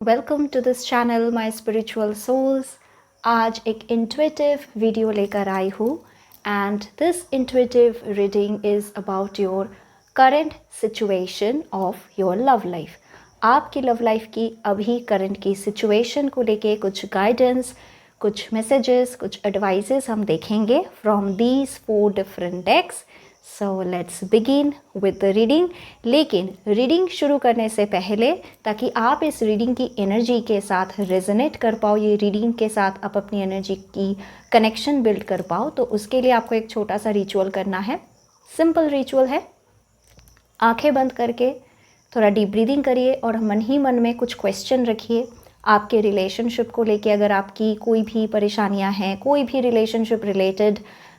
Welcome to this channel my spiritual souls. आज एक intuitive video लेकर आई हूँ and this intuitive reading is about your current situation of your love life. आपकी love life की अभी करंट की सिचुएशन को लेके कुछ गाइडेंस, कुछ मैसेजेस, कुछ एडवाइसेस हम देखेंगे from these 4 different decks. So let's begin with the reading. लेकिन रीडिंग शुरू करने से पहले, ताकि आप इस रीडिंग की एनर्जी के साथ रेजोनेट कर पाओ, ये रीडिंग के साथ आप अपनी एनर्जी की कनेक्शन बिल्ड कर पाओ, तो उसके लिए आपको एक छोटा सा रिचुअल करना है। सिंपल रिचुअल है। आंखें बंद करके थोड़ा डीप ब्रीदिंग करिए और मन ही मन में कुछ क्वेश्चन रखिए आपके रिलेशनशिप को लेके। अगर आपकी कोई भी परेशानियां हैं, कोई भी रिलेशनशिप रिलेटेड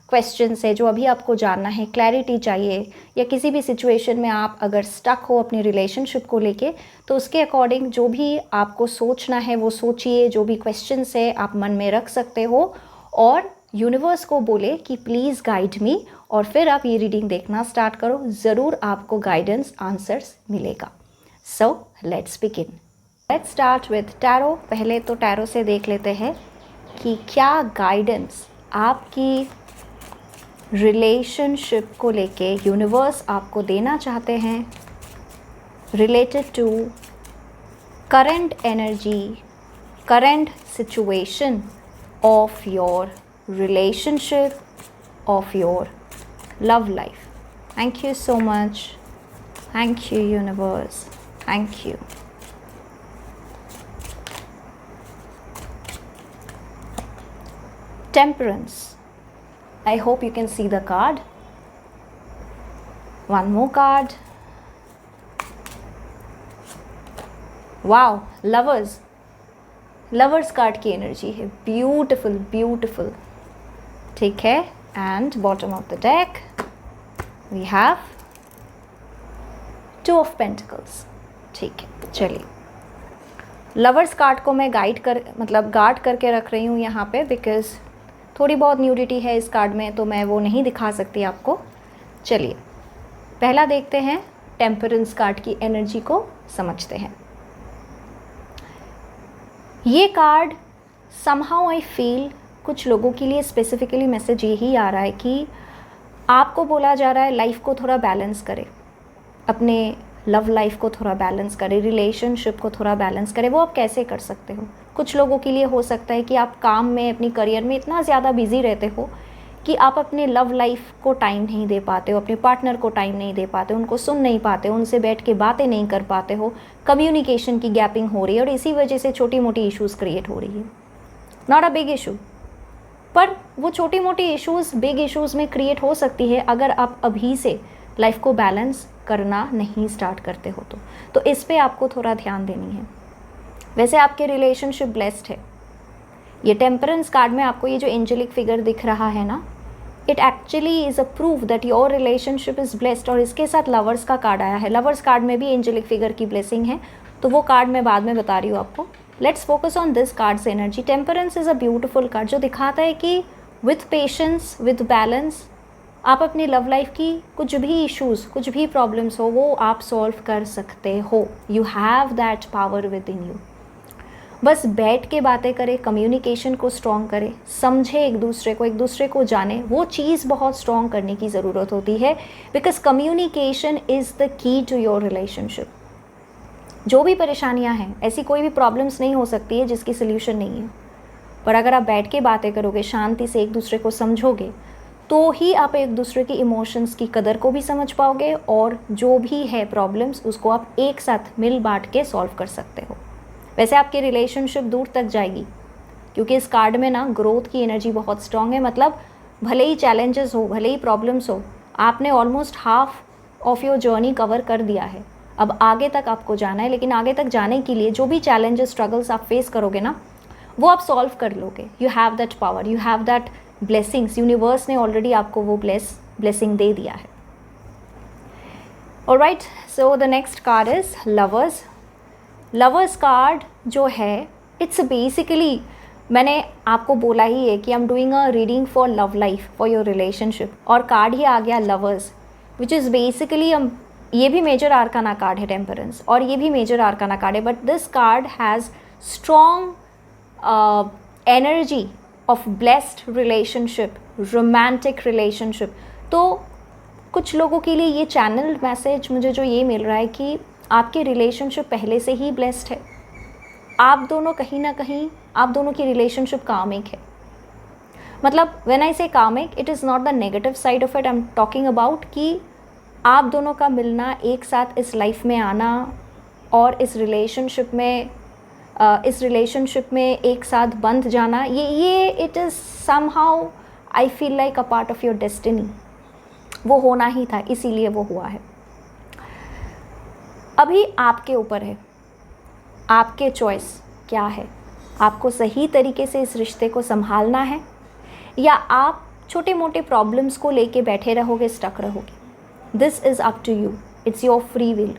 क्वेश्चंस है जो अभी आपको जानना है, क्लैरिटी चाहिए, या किसी भी सिचुएशन में आप अगर स्टक हो अपनी रिलेशनशिप को लेके, तो उसके अकॉर्डिंग जो भी आपको सोचना है वो सोचिए। जो भी क्वेश्चंस है आप मन में रख सकते हो और यूनिवर्स को बोले कि प्लीज़ गाइड मी, और फिर आप ये रीडिंग देखना स्टार्ट करो। ज़रूर आपको गाइडेंस, आंसर्स मिलेगा। सो let's begin. Let's start with tarot. पहले तो टैरो से देख लेते हैं कि क्या गाइडेंस आपकी रिलेशनशिप को लेके यूनिवर्स आपको देना चाहते हैं related to current energy, current situation of your relationship, of your love life. Thank you so much. Thank you, universe. Thank you. Temperance. I hope you can see the card. One more card. Wow, lovers. Lovers card की energy है। Beautiful beautiful. ठीक है, and bottom of the deck we have 2 of pentacles. ठीक है, चलिए। Lovers card को मैं guard करके रख रही हूँ यहाँ पे, बिकॉज थोड़ी बहुत न्यूडिटी है इस कार्ड में, तो मैं वो नहीं दिखा सकती आपको। चलिए, पहला देखते हैं, टेम्परेंस कार्ड की एनर्जी को समझते हैं। ये कार्ड समहाउ आई फील कुछ लोगों के लिए स्पेसिफिकली मैसेज यही आ रहा है कि आपको बोला जा रहा है लाइफ को थोड़ा बैलेंस करें, अपने लव लाइफ को थोड़ा बैलेंस करें, रिलेशनशिप को थोड़ा बैलेंस करें। वो आप कैसे कर सकते हो? कुछ लोगों के लिए हो सकता है कि आप काम में, अपनी करियर में इतना ज़्यादा बिजी रहते हो कि आप अपने लव लाइफ को टाइम नहीं दे पाते हो, अपने पार्टनर को टाइम नहीं दे पाते, उनको सुन नहीं पाते, उनसे बैठ के बातें नहीं कर पाते हो, कम्युनिकेशन की गैपिंग हो रही है और इसी वजह से छोटी मोटी इश्यूज़ क्रिएट हो रही है। नॉट अ बिग इशू, पर वो छोटी मोटी इश्यूज़ बिग इश्यूज़ में क्रिएट हो सकती है अगर आप अभी से लाइफ को बैलेंस करना नहीं स्टार्ट करते हो तो इस पे आपको थोड़ा ध्यान देनी है। वैसे आपके रिलेशनशिप ब्लेस्ड है। ये टेम्परेंस कार्ड में आपको ये जो एंजेलिक फिगर दिख रहा है ना, it actually is a proof that your relationship is blessed. और इसके साथ लवर्स का कार्ड आया है। लवर्स कार्ड में भी एंजेलिक फिगर की ब्लेसिंग है, तो वो कार्ड मैं बाद में बता रही हूँ आपको। Let's focus on this cards energy. Temperance is a beautiful card जो दिखाता है कि विथ पेशेंस, विथ बैलेंस, आप अपनी लव लाइफ की कुछ भी इश्यूज़, कुछ भी प्रॉब्लम्स हो, वो आप सॉल्व कर सकते हो। You have that power with in you. बस बैठ के बातें करें, कम्युनिकेशन को स्ट्रॉन्ग करें, समझे एक दूसरे को जाने। वो चीज़ बहुत स्ट्रॉन्ग करने की ज़रूरत होती है, because communication is the key to your relationship. जो भी परेशानियां हैं, ऐसी कोई भी प्रॉब्लम्स नहीं हो सकती है जिसकी सोल्यूशन नहीं है, पर अगर आप बैठ के बातें करोगे, शांति से एक दूसरे को समझोगे, तो ही आप एक दूसरे की इमोशंस की कदर को भी समझ पाओगे और जो भी है प्रॉब्लम्स उसको आप एक साथ मिल बांट के सॉल्व कर सकते हो। वैसे आपकी रिलेशनशिप दूर तक जाएगी, क्योंकि इस कार्ड में ना ग्रोथ की एनर्जी बहुत स्ट्रांग है। मतलब भले ही चैलेंजेस हो, भले ही प्रॉब्लम्स हो, आपने almost half of your journey cover कर दिया है। अब आगे तक आपको जाना है, लेकिन आगे तक जाने के लिए जो भी चैलेंजेस, स्ट्रगल्स आप फेस करोगे ना, वो आप सॉल्व कर लोगे। You have that power, you have that blessings. Universe ने ऑलरेडी आपको वो ब्लेसिंग दे दिया है। Alright, so the next card is lovers. Lovers card जो है, इट्स बेसिकली, मैंने आपको बोला ही है कि I am doing a reading for love life, for your relationship, और कार्ड ही आ गया लवर्स, विच इज़ बेसिकली ये भी मेजर आर्काना कार्ड है टेम्परेंस, और ये भी मेजर आर्काना कार्ड है, but this card has strong energy of blessed relationship, romantic relationship. तो कुछ लोगों के लिए ये चैनल मैसेज मुझे जो ये मिल रहा है कि आपके रिलेशनशिप पहले से ही ब्लेस्ड है, आप दोनों कहीं ना कहीं, आप दोनों की रिलेशनशिप कामिक है। मतलब व्हेन आई से comic, it is not the negative side of it, I am talking about कि आप दोनों का मिलना, एक साथ इस लाइफ में आना और इस रिलेशनशिप में एक साथ बंध जाना, ये it is somehow I feel like a part of your destiny. वो होना ही था, इसीलिए वो हुआ है। अभी आपके ऊपर है, आपके चॉइस क्या है। आपको सही तरीके से इस रिश्ते को संभालना है, या आप छोटे मोटे प्रॉब्लम्स को लेके बैठे रहोगे, स्टक रहोगे। This is up to you, it's your free will.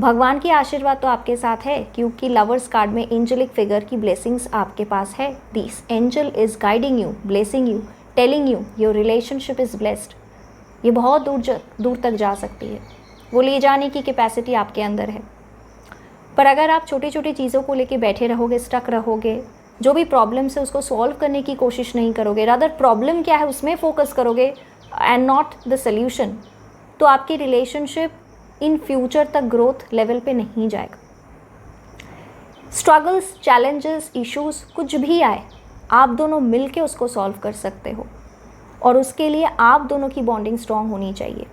भगवान की आशीर्वाद तो आपके साथ है, क्योंकि लवर्स कार्ड में एंजेलिक फिगर की ब्लेसिंग्स आपके पास है। This angel is guiding you, blessing you, telling you your relationship is blessed. ये बहुत दूर तक जा सकती है, वो ले जाने की कैपेसिटी आपके अंदर है। पर अगर आप छोटी छोटी चीज़ों को लेके बैठे रहोगे, स्टक रहोगे, जो भी प्रॉब्लम्स है उसको सॉल्व करने की कोशिश नहीं करोगे, रादर प्रॉब्लम क्या है उसमें फोकस करोगे एंड नॉट द सल्यूशन, तो आपकी रिलेशनशिप इन फ्यूचर तक ग्रोथ लेवल पे नहीं जाएगा। स्ट्रगल्स, चैलेंजेस, इश्यूज कुछ भी आए, आप दोनों मिल के उसको सॉल्व कर सकते हो, और उसके लिए आप दोनों की बॉन्डिंग स्ट्रॉन्ग होनी चाहिए।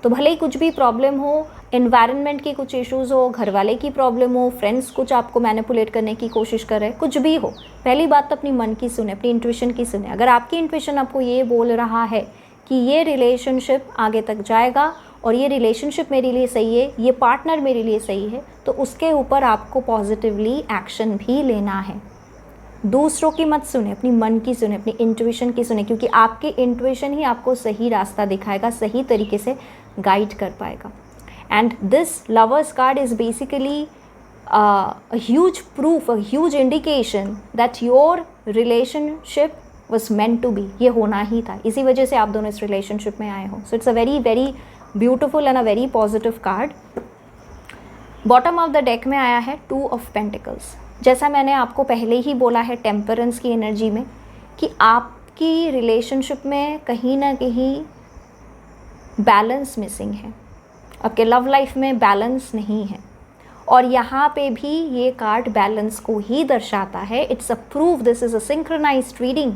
तो भले ही कुछ भी प्रॉब्लम हो, एनवायरनमेंट की कुछ इश्यूज़ हो, घर वाले की प्रॉब्लम हो, फ्रेंड्स कुछ आपको मैनिपुलेट करने की कोशिश कर रहे हैं, कुछ भी हो, पहली बात तो अपनी मन की सुने, अपनी इंट्यूशन की सुने। अगर आपकी इंट्यूशन आपको ये बोल रहा है कि ये रिलेशनशिप आगे तक जाएगा और ये रिलेशनशिप मेरे लिए सही है, ये पार्टनर मेरे लिए सही है, तो उसके ऊपर आपको पॉजिटिवली एक्शन भी लेना है। दूसरों की मत सुने, अपनी मन की सुने, अपनी इंट्यूशन की सुने, क्योंकि आपकी इंट्यूशन ही आपको सही रास्ता दिखाएगा, सही तरीके से गाइड कर पाएगा। And this lovers card is basically a huge proof, a huge indication that your relationship was meant to be। ये होना ही था, इसी वजह से आप दोनों इस रिलेशनशिप में आए हो। So it's a very very beautiful and a very positive card. Bottom of the deck में आया है 2 ऑफ पेंटिकल्स। जैसा मैंने आपको पहले ही बोला है टेम्परेंस की एनर्जी में, कि आपकी रिलेशनशिप में कहीं ना कहीं बैलेंस मिसिंग है, आपके लव लाइफ में बैलेंस नहीं है, और यहाँ पे भी ये कार्ड बैलेंस को ही दर्शाता है। It's a proof, this is a synchronised reading.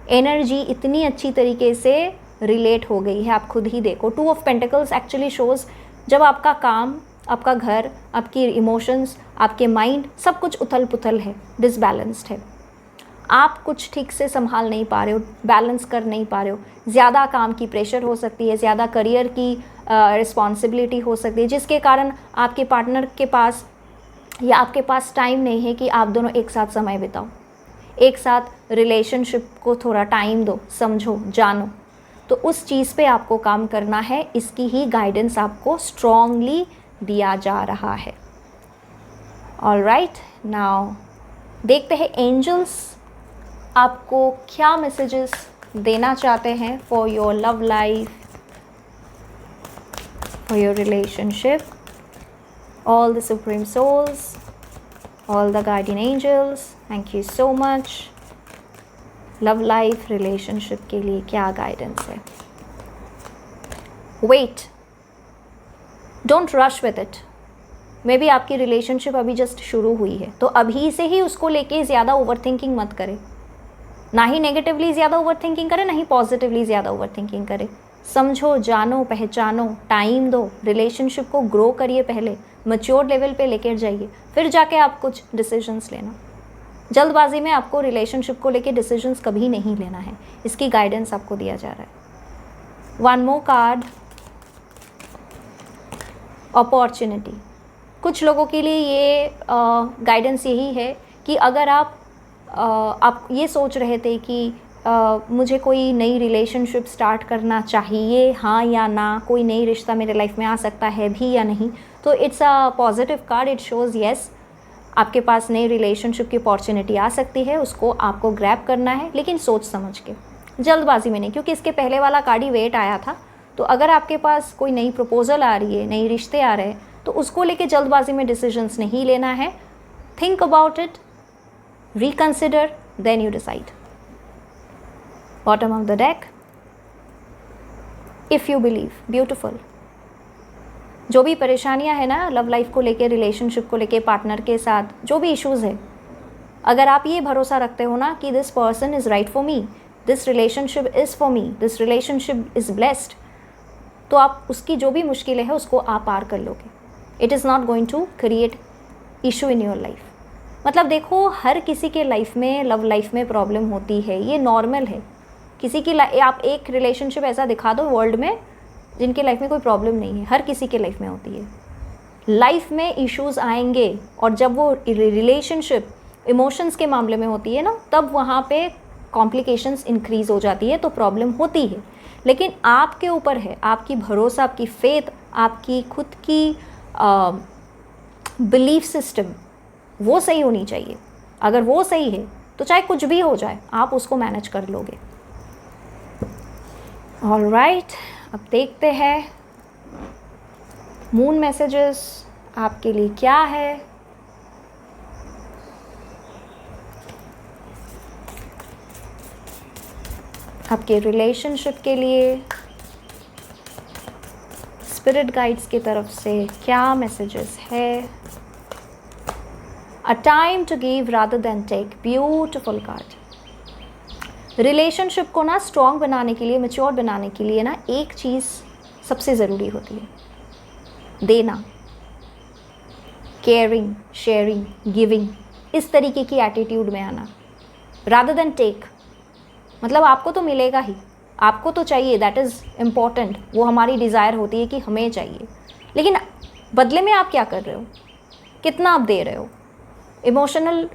Energy इतनी अच्छी तरीके से रिलेट हो गई है, आप खुद ही देखो। 2 ऑफ पेंटिकल्स एक्चुअली शोज़ जब आपका काम, आपका घर, आपकी इमोशंस, आपके माइंड, सब कुछ उथल पुथल है, डिसबैलेंस्ड है, आप कुछ ठीक से संभाल नहीं पा रहे हो, बैलेंस कर नहीं पा रहे हो। ज़्यादा काम की प्रेशर हो सकती है, ज़्यादा करियर की रिस्पॉन्सिबिलिटी हो सकती है, जिसके कारण आपके पार्टनर के पास या आपके पास टाइम नहीं है कि आप दोनों एक साथ समय बिताओ, एक साथ रिलेशनशिप को थोड़ा टाइम दो, समझो, जानो। तो उस चीज़ पे आपको काम करना है, इसकी ही गाइडेंस आपको स्ट्रॉन्गली दिया जा रहा है। ऑलराइट, नाउ देखते हैं एंजल्स आपको क्या मैसेजेस देना चाहते हैं for your love life, for your relationship. All the supreme souls, all the guardian angels, thank you so much. Love life, relationship के लिए क्या गाइडेंस है? Wait, don't rush with it. Maybe आपकी relationship अभी just शुरू हुई है, तो अभी से ही उसको लेके ज़्यादा ओवर थिंकिंग मत करें। ना ही नेगेटिवली ज़्यादा ओवर थिंकिंग करें, ना ही पॉजिटिवली ज़्यादा ओवर थिंकिंग करें। समझो, जानो, पहचानो, टाइम दो, रिलेशनशिप को ग्रो करिए, पहले मैच्योर लेवल पे लेकर जाइए, फिर जाके आप कुछ डिसीजंस लेना। जल्दबाजी में आपको रिलेशनशिप को लेके डिसीजंस कभी नहीं लेना है, इसकी गाइडेंस आपको दिया जा रहा है। One more card, opportunity. कुछ लोगों के लिए ये गाइडेंस यही है कि अगर आप ये सोच रहे थे कि मुझे कोई नई रिलेशनशिप स्टार्ट करना चाहिए, हाँ या ना, कोई नई रिश्ता मेरे लाइफ में आ सकता है भी या नहीं, तो it's a positive card. It shows yes, आपके पास नई रिलेशनशिप की अपॉर्चुनिटी आ सकती है, उसको आपको ग्रैब करना है, लेकिन सोच समझ के, जल्दबाजी में नहीं, क्योंकि इसके पहले वाला कार्ड ही वेट आया था, तो अगर आपके पास कोई नई प्रपोज़ल आ रही है, नई रिश्ते आ रहे हैं, तो उसको लेके जल्दबाजी में डिसीजंस नहीं लेना है. Think about it, reconsider, then you decide. Bottom of the deck, if you believe. Beautiful. जो भी परेशानियां हैं ना लव लाइफ को लेके, रिलेशनशिप को लेके, पार्टनर के साथ जो भी इश्यूज़ है, अगर आप ये भरोसा रखते हो ना कि this person is right for me, this relationship is for me, this relationship is blessed, तो आप उसकी जो भी मुश्किलें हैं उसको आप पार कर लोगे. It is not going to create issue in your life. मतलब देखो, हर किसी के लाइफ में, लव लाइफ में प्रॉब्लम होती है, ये नॉर्मल है. किसी की आप एक रिलेशनशिप ऐसा दिखा दो वर्ल्ड में जिनके लाइफ में कोई प्रॉब्लम नहीं है. हर किसी के लाइफ में होती है. लाइफ में इश्यूज़ आएंगे, और जब वो रिलेशनशिप इमोशंस के मामले में होती है ना, तब वहाँ पे कॉम्प्लिकेशंस इंक्रीज़ हो जाती है, तो प्रॉब्लम होती है. लेकिन आपके ऊपर है, आपकी भरोसा, आपकी फेथ, आपकी खुद की बिलीफ सिस्टम, वो सही होनी चाहिए. अगर वो सही है तो चाहे कुछ भी हो जाए, आप उसको मैनेज कर लोगे. ऑलराइट, अब देखते हैं मून मैसेजेस आपके लिए क्या है. आपके रिलेशनशिप के लिए स्पिरिट गाइड्स की तरफ से क्या मैसेजेस है. A time to give rather than take. Beautiful card. Relationship को ना स्ट्रॉन्ग बनाने के लिए, मैच्योर बनाने के लिए ना, एक चीज़ सबसे ज़रूरी होती है, देना. केयरिंग, शेयरिंग, गिविंग, इस तरीके की एटीट्यूड में आना. रादर देन टेक, मतलब आपको तो मिलेगा ही, आपको तो चाहिए, दैट इज़ इम्पॉर्टेंट. वो हमारी डिज़ायर होती है कि हमें चाहिए, लेकिन बदले में आप क्या कर रहे हो, कितना आप दे रहे हो. इमोशनल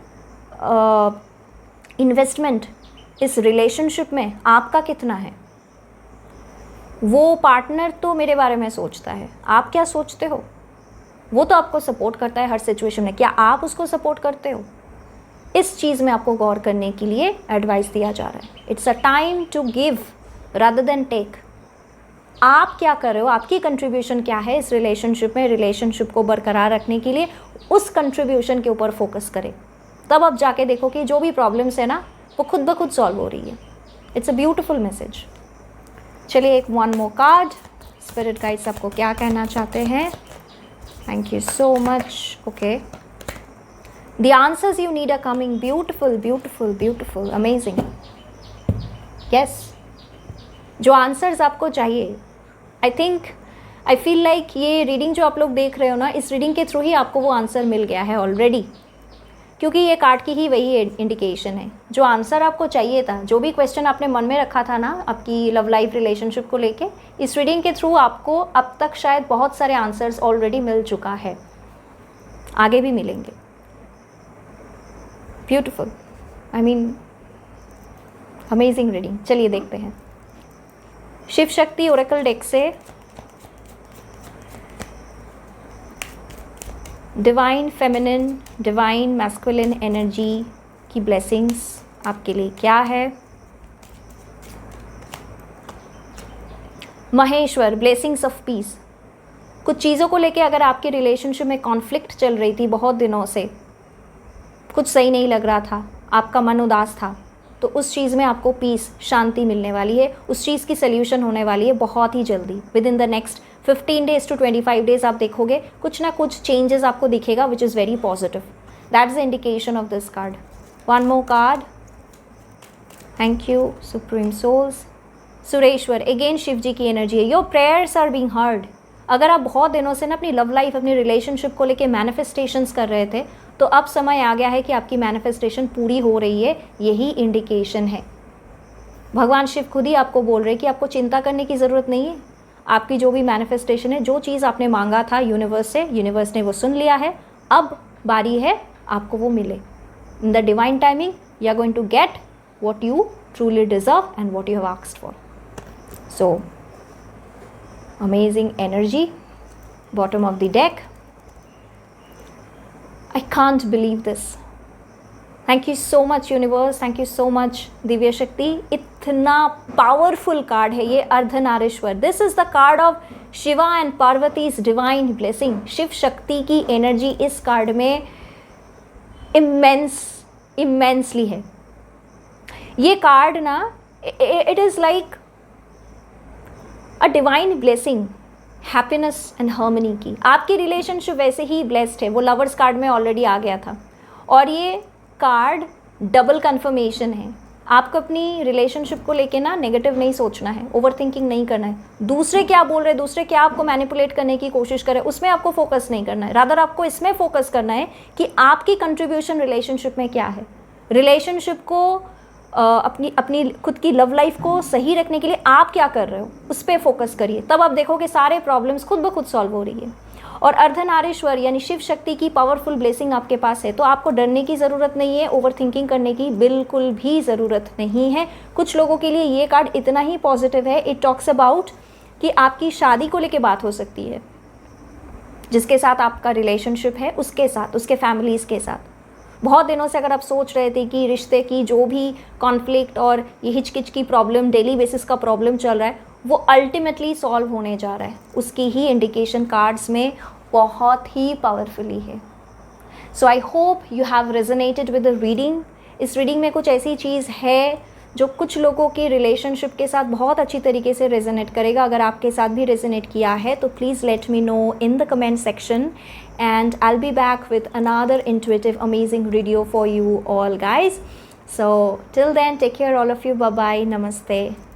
इन्वेस्टमेंट इस रिलेशनशिप में आपका कितना है. वो पार्टनर तो मेरे बारे में सोचता है, आप क्या सोचते हो. वो तो आपको सपोर्ट करता है हर सिचुएशन में, क्या आप उसको सपोर्ट करते हो. इस चीज़ में आपको गौर करने के लिए एडवाइस दिया जा रहा है. It's a time to give rather than take. आप क्या कर रहे हो, आपकी कंट्रीब्यूशन क्या है इस रिलेशनशिप में. रिलेशनशिप को बरकरार रखने के लिए उस कंट्रीब्यूशन के ऊपर फोकस करें, तब आप जाके देखो कि जो भी प्रॉब्लम्स है ना, वो खुद ब खुद सॉल्व हो रही है. It's a beautiful message. चलिए एक one more card. Spirit guides आपको क्या कहना चाहते हैं. Thank you so much. Okay, the answers you need are coming. Beautiful, beautiful, beautiful, amazing. Yes, जो आंसर्स आपको चाहिए, आई फील लाइक ये रीडिंग जो आप लोग देख रहे हो ना, इस रीडिंग के थ्रू ही आपको वो आंसर मिल गया है ऑलरेडी, क्योंकि ये कार्ड की ही वही इंडिकेशन है. जो आंसर आपको चाहिए था, जो भी क्वेश्चन आपने मन में रखा था ना आपकी लव लाइफ रिलेशनशिप को लेके, इस रीडिंग के थ्रू आपको अब तक शायद बहुत सारे आंसर्स ऑलरेडी मिल चुका है, आगे भी मिलेंगे. Beautiful, I mean amazing reading. चलिए देखते हैं. शिव शक्ति ओरेकल डेक से divine feminine, divine masculine energy की ब्लेसिंग्स आपके लिए क्या है. Maheshwar, blessings of peace. कुछ चीज़ों को लेके अगर आपके रिलेशनशिप में कॉन्फ्लिक्ट चल रही थी बहुत दिनों से, कुछ सही नहीं लग रहा था, आपका मन उदास था, तो उस चीज़ में आपको पीस, शांति मिलने वाली है. उस चीज़ की सल्यूशन होने वाली है बहुत ही जल्दी. With in the next 15 days to 25 days आप देखोगे कुछ ना कुछ चेंजेस आपको दिखेगा, which is very positive. That is the indication of this card. One more card. Thank you supreme souls. Sureshwar, again Shiv ji की एनर्जी है. Your prayers are being heard. अगर आप बहुत दिनों से ना अपनी लव लाइफ, अपनी रिलेशनशिप को लेके मैनिफेस्टेशंस कर रहे थे, तो अब समय आ गया है कि आपकी मैनिफेस्टेशन पूरी हो रही है. यही इंडिकेशन है. भगवान शिव खुद ही आपको बोल रहे हैं कि आपको चिंता करने की ज़रूरत नहीं है. आपकी जो भी मैनिफेस्टेशन है, जो चीज़ आपने मांगा था यूनिवर्स से, यूनिवर्स ने वो सुन लिया है. अब बारी है आपको वो मिले. In the divine timing you are going to get what you truly deserve and what you have asked for. So amazing energy. Bottom of the deck. I can't believe this. Thank you so much universe, thank you so much दिव्य शक्ति। इतना powerful card है ये Ardhanarishvara. This is the card of Shiva and Parvati's divine blessing. Shiv Shakti की energy इस card में immensely है। ये कार्ड ना, it is like a divine blessing, happiness and harmony की। आपकी रिलेशनशिप वैसे ही ब्लेस्ड है, वो लवर्स कार्ड में ऑलरेडी आ गया था। और ये कार्ड डबल कंफर्मेशन है। आपको अपनी रिलेशनशिप को लेके ना नेगेटिव नहीं सोचना है, ओवर थिंकिंग नहीं करना है। दूसरे क्या बोल रहे हैं, दूसरे क्या आपको मैनिपुलेट करने की कोशिश करे, उसमें आपको फोकस नहीं करना है। रादर आपको इसमें फोकस करना है कि आपकी कंट्रीब्यूशन रिलेशनशिप में क्या है। रिलेशनशिप को अपनी खुद की लव लाइफ को सही रखने के लिए आप क्या कर रहे हो, उस पर फोकस करिए। तब आप देखोगे सारे प्रॉब्लम्स खुद ब खुद सॉल्व हो रही है। और अर्धनारीश्वर यानी शिव शक्ति की पावरफुल ब्लेसिंग आपके पास है, तो आपको डरने की ज़रूरत नहीं है, ओवर थिंकिंग करने की बिल्कुल भी ज़रूरत नहीं है। कुछ लोगों के लिए ये कार्ड इतना ही पॉजिटिव है, इट टॉक्स अबाउट कि आपकी शादी को लेके बात हो सकती है, जिसके साथ आपका रिलेशनशिप है उसके साथ, उसके फैमिलीज़ के साथ। बहुत दिनों से अगर आप सोच रहे थे कि रिश्ते की जो भी कॉन्फ्लिक्ट और ये हिचकिच की प्रॉब्लम, डेली बेसिस का प्रॉब्लम चल रहा है, वो अल्टीमेटली सॉल्व होने जा रहा है, उसकी ही इंडिकेशन कार्ड्स में बहुत ही पावरफुली है। So I hope you have resonated with the reading. इस रीडिंग में कुछ ऐसी चीज़ है जो कुछ लोगों के रिलेशनशिप के साथ बहुत अच्छी तरीके से रेजोनेट करेगा। अगर आपके साथ भी रेजोनेट किया है तो please let me know in the comment section, and I'll be back with another intuitive amazing video for you all guys. So till then, take care all of you. Bye bye, namaste.